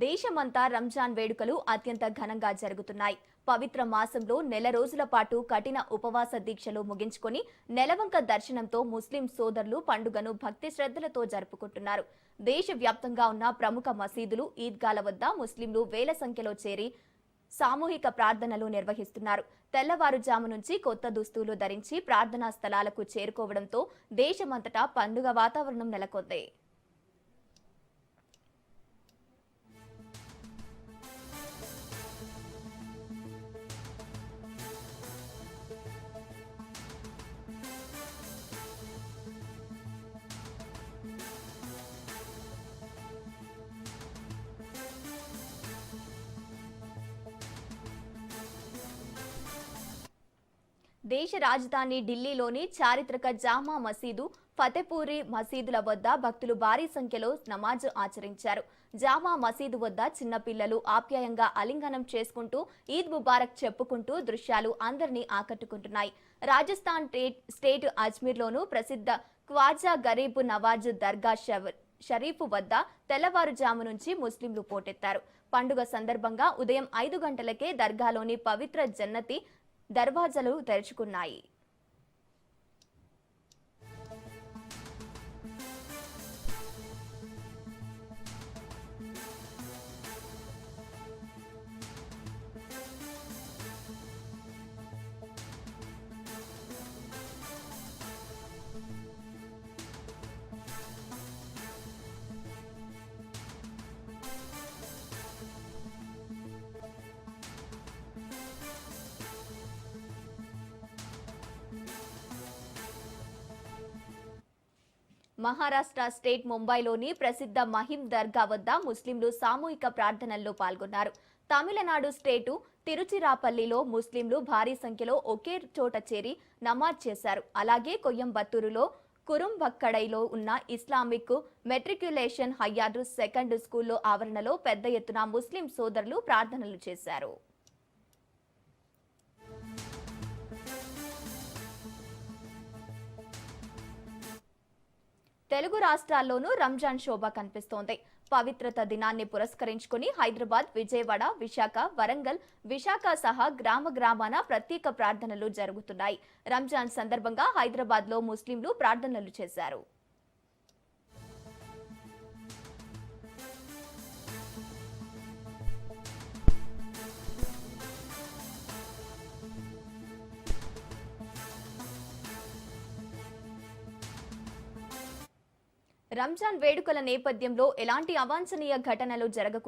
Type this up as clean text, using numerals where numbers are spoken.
దేశమంతా రంజాన్ వేడుకలు అత్యంత ఘనంగా జరుగుతున్నాయి. పవిత్ర మాసంలో నెల రోజుల పాటు కఠిన ఉపవాస దీక్షలు ముగించుకొని నెలవంక దర్శనంతో ముస్లిం సోదరులు పండుగను భక్తి శ్రద్ధలతో జరుపుకుంటున్నారు. దేశవ్యాప్తంగా ఉన్న ప్రముఖ మసీదులు, ఈద్గాల వద్ద ముస్లింలు వేల సంఖ్యలో చేరి సామూహిక ప్రార్థనలు నిర్వహిస్తున్నారు. తెల్లవారుజాము నుంచి కొత్త దుస్తులు ధరించి ప్రార్థనా స్థలాలకు చేరుకోవడంతో దేశమంతటా పండుగ వాతావరణం నెలకొంది. దేశ రాజధాని ఢిల్లీలోని చారిత్రక జామా మసీదు, ఫతేపూరి మసీదుల వద్ద భక్తులు భారీ సంఖ్యలో నమాజ్ ఆచరించారు. జామా మసీదు వద్ద చిన్నపిల్లలు ఆప్యాయంగా ఆలింగనం చేసుకుంటూ ఈద్ ముబారక్ చెప్పుకుంటూ దృశ్యాలు అందరినీ ఆకట్టుకుంటున్నాయి. రాజస్థాన్ స్టేట్ అజ్మీర్లోను ప్రసిద్ధ ఖ్వాజా గరీబ్ నవాజ్ దర్గా షరీఫ్ వద్ద తెల్లవారుజాము నుంచి ముస్లింలు పోటెత్తారు. పండుగ సందర్భంగా ఉదయం 5 గంటలకే దర్గాలోని పవిత్ర జన్నతి దర్వాజాలు తెరుచుకున్నాయి. మహారాష్ట్ర స్టేట్ ముంబైలోని ప్రసిద్ధ మహిం దర్గా వద్ద ముస్లింలు సామూహిక ప్రార్థనల్లో పాల్గొన్నారు. తమిళనాడు స్టేటు తిరుచిరాపల్లిలో ముస్లింలు భారీ సంఖ్యలో ఒకే చోట చేరి నమాజ్ చేశారు. అలాగే కోయంబత్తూరులో కురుంబక్కడైలో ఉన్న ఇస్లామిక్ మెట్రిక్యులేషన్ హయ్యర్ సెకండ్ స్కూల్లో ఆవరణలో పెద్ద ఎత్తున ముస్లిం సోదరులు ప్రార్థనలు చేశారు. తెలుగు రాష్ట్రాల్లోనూ రంజాన్ శోభ కనిపిస్తోంది. పవిత్రత దినాన్ని పురస్కరించుకుని హైదరాబాద్, విజయవాడ, విశాఖ, వరంగల్, విశాఖ సహా గ్రామాన ప్రత్యేక ప్రార్థనలు జరుగుతున్నాయి. రంజాన్ సందర్భంగా హైదరాబాద్ లో ముస్లింలు ప్రార్థనలు చేశారు. రంజాన్ వేడుకల నేపథ్యంలో ఎలాంటి అవాంఛనీయ ఘటనలు జరగకుండా